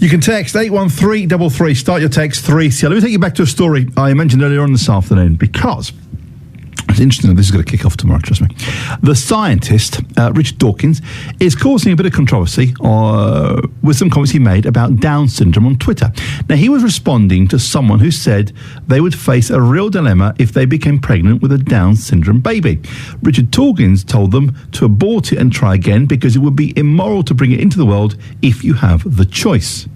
You can text 81333. Start your text 3CL. Let me take you back to a story I mentioned earlier on this afternoon, because it's interesting. This is going to kick off tomorrow, trust me. The scientist, Richard Dawkins, is causing a bit of controversy with some comments he made about Down syndrome on Twitter. Now, he was responding to someone who said they would face a real dilemma if they became pregnant with a Down syndrome baby. Richard Dawkins told them to abort it and try again because it would be immoral to bring it into the world if you have the choice.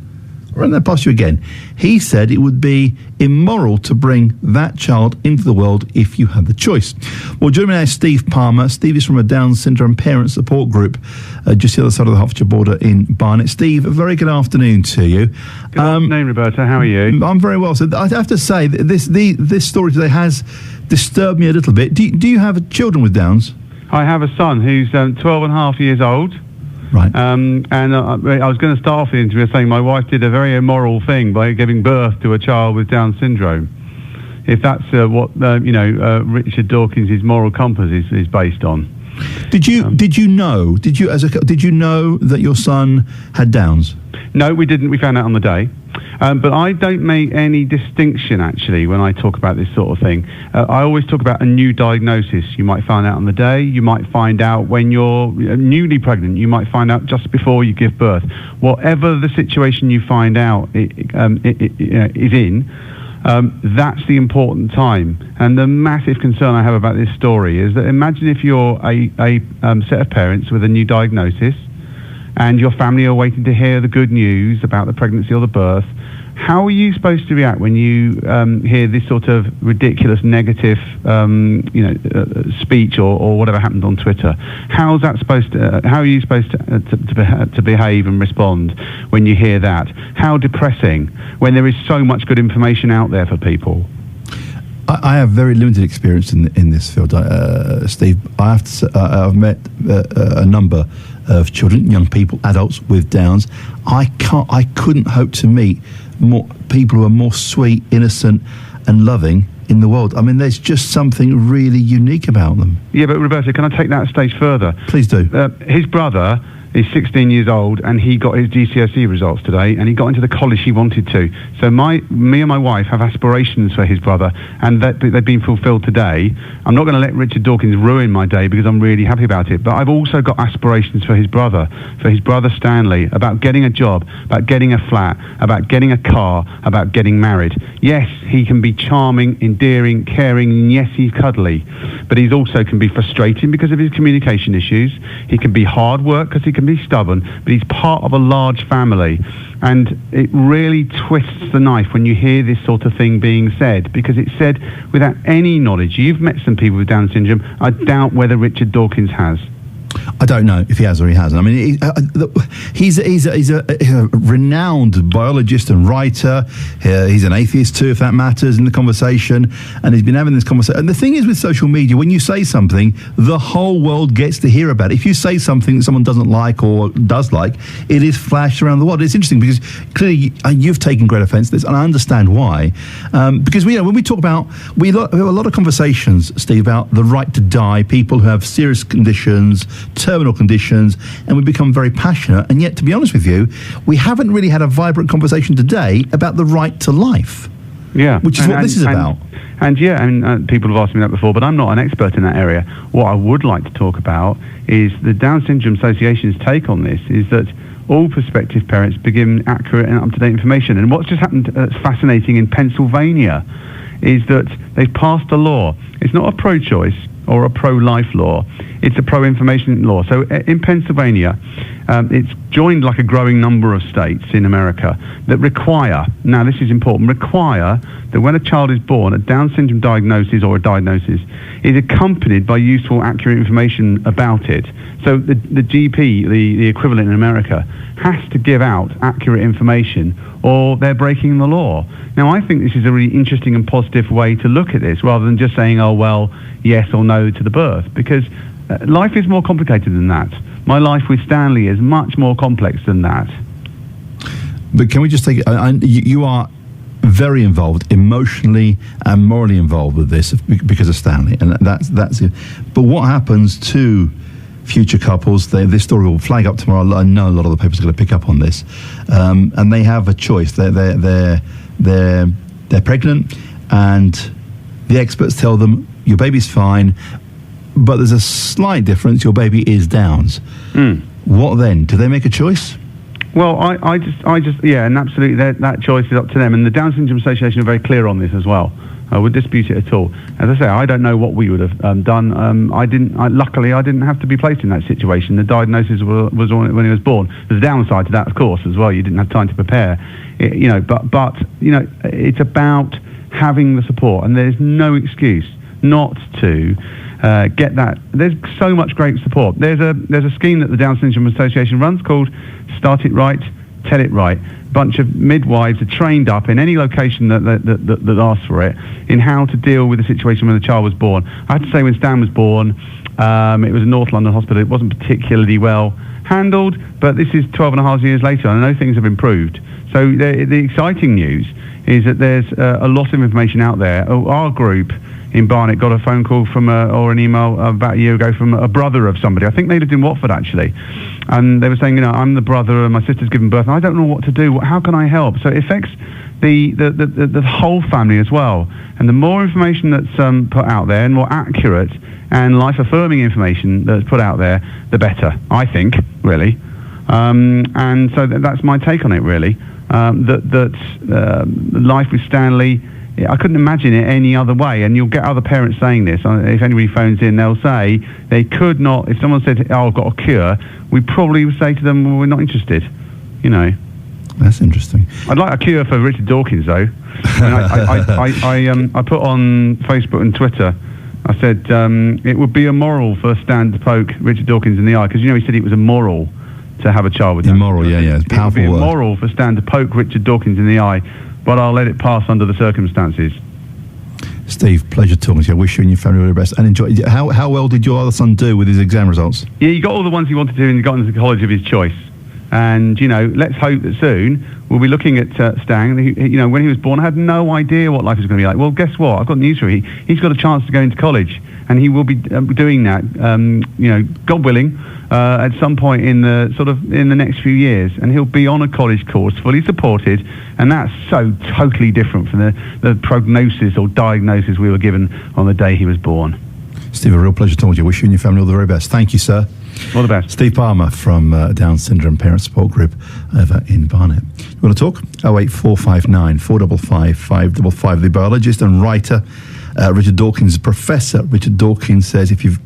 I'll run that past you again. He said it would be immoral to bring that child into the world if you had the choice. Well, joining me now is Steve Palmer. Steve is from a Down syndrome parent support group just the other side of the Hertfordshire border in Barnet. Steve, a very good afternoon to you. Good afternoon, Roberta. How are you? I'm very well. So I have to say, this story today has disturbed me a little bit. Do you have children with Downs? I have a son who's 12 and a half years old. Right. And I was going to start off the interview saying my wife did a very immoral thing by giving birth to a child with Down syndrome. If that's what Richard Dawkins' moral compass is based on. Did you know that your son had Downs? No, we didn't. We found out on the day. But I don't make any distinction, actually, when I talk about this sort of thing. I always talk about a new diagnosis. You might find out on the day. You might find out when you're newly pregnant. You might find out just before you give birth. Whatever the situation you find out is in, that's the important time. And the massive concern I have about this story is that imagine if you're a set of parents with a new diagnosis, and your family are waiting to hear the good news about the pregnancy or the birth. How are you supposed to react when you hear this sort of ridiculous negative speech or whatever happened on Twitter? How are you supposed to behave and respond when you hear that? How depressing when there is so much good information out there for people. I have very limited experience in this field, Steve. I have to say, I've met a number of children, young people, adults with Downs. I couldn't hope to meet more people who are more sweet, innocent, and loving in the world. I mean, there's just something really unique about them. Yeah, but Roberta, can I take that a stage further? Please do. His brother is 16 years old, and he got his GCSE results today, and he got into the college he wanted to. So me and my wife have aspirations for his brother, and they've been fulfilled today. I'm not going to let Richard Dawkins ruin my day because I'm really happy about it, but I've also got aspirations for his brother Stanley, about getting a job, about getting a flat, about getting a car, about getting married. Yes, he can be charming, endearing, caring, and yes, he's cuddly, but he also can be frustrating because of his communication issues. He can be hard work because he can be stubborn, but he's part of a large family, and it really twists the knife when you hear this sort of thing being said, because it's said without any knowledge. You've met some people with Down syndrome. I doubt whether Richard Dawkins has. I don't know if he has or he hasn't. I mean, he's a renowned biologist and writer. He's an atheist too, if that matters in the conversation. And he's been having this conversation. And the thing is with social media, when you say something, the whole world gets to hear about it. If you say something that someone doesn't like or does like, it is flashed around the world. It's interesting because clearly you've taken great offence to this, and I understand why. Because when we talk about, we have a lot of conversations, Steve, about the right to die, people who have serious conditions, terminal conditions, and we become very passionate. And yet, to be honest with you, we haven't really had a vibrant conversation today about the right to life. Yeah, which is what this is about. And people have asked me that before, but I'm not an expert in that area. What I would like to talk about is the Down Syndrome Association's take on this, is that all prospective parents begin accurate and up-to-date information. And what's just happened that's fascinating in Pennsylvania is that they've passed a law. It's not a pro-choice or a pro-life law. It's a pro-information law. So in Pennsylvania, it's joined like a growing number of states in America that require, now this is important, require that when a child is born, a Down syndrome diagnosis or a diagnosis is accompanied by useful, accurate information about it. So the GP, the equivalent in America, has to give out accurate information or they're breaking the law. Now, I think this is a really interesting and positive way to look at this, rather than just saying, oh, well, yes or no to the birth, because life is more complicated than that. My life with Stanley is much more complex than that. But can we just take it, you are very involved, emotionally and morally involved with this because of Stanley, and that's it. But what happens to future couples. This story will flag up tomorrow. I know a lot of the papers are going to pick up on this, and they have a choice. They're pregnant, and the experts tell them your baby's fine, but there's a slight difference. Your baby is Downs. What then? Do they make a choice? Well, I just, yeah, and absolutely, that choice is up to them. And the Down Syndrome Association are very clear on this as well. I would dispute it at all. As I say, I don't know what we would have done. Luckily, I didn't have to be placed in that situation. The diagnosis was on when he was born. There's a downside to that, of course, as well. You didn't have time to prepare, But it's about having the support, and there's no excuse not to get that. There's so much great support. There's a scheme that the Down Syndrome Association runs called Start It Right, Tell It Right. A bunch of midwives are trained up in any location that asks for it in how to deal with the situation when the child was born. I have to say, when Stan was born, it was a North London hospital. It wasn't particularly well handled, but this is 12 and a half years later, and I know things have improved. So the exciting news is that there's a lot of information out there. Our group in Barnet got a phone call or an email about a year ago from a brother of somebody. I think they lived in Watford, actually. And they were saying, I'm the brother and my sister's given birth and I don't know what to do. How can I help? So it affects the whole family as well. And the more information that's put out there, and more accurate and life-affirming information that's put out there, the better, I think, really. And so that's my take on it, really. Life with Stanley, I couldn't imagine it any other way, and you'll get other parents saying this. If anybody phones in, they'll say they could not. If someone said, I've got a cure, we'd probably say to them, well, we're not interested. That's interesting. I'd like a cure for Richard Dawkins, though. I put on Facebook and Twitter, I said it would be immoral for Stan to poke Richard Dawkins in the eye, because he said it was immoral to have a child with that. Immoral, yeah. It's a powerful word. It would be word. immoral for Stan to poke Richard Dawkins in the eye, but I'll let it pass under the circumstances. Steve, pleasure talking to you. I wish you and your family all the best. And enjoy. How well did your other son do with his exam results? Yeah, he got all the ones he wanted to, and he got into the college of his choice. And, let's hope that soon we'll be looking at Stan. When he was born, I had no idea what life was going to be like. Well, guess what? I've got news for you. He's got a chance to go into college, and he will be doing that, God willing, at some point in the next few years. And he'll be on a college course, fully supported, and that's so totally different from the prognosis or diagnosis we were given on the day he was born. Steve, a real pleasure talking to you. Wish you and your family all the very best. Thank you, sir. All the best. Steve Palmer from Down Syndrome Parent Support Group over in Barnet. You want to talk? 08459 455 555. The biologist and writer Richard Dawkins, Professor Richard Dawkins, says if you're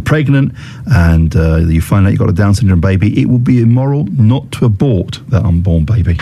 pregnant and you find out you've got a Down syndrome baby, it will be immoral not to abort that unborn baby.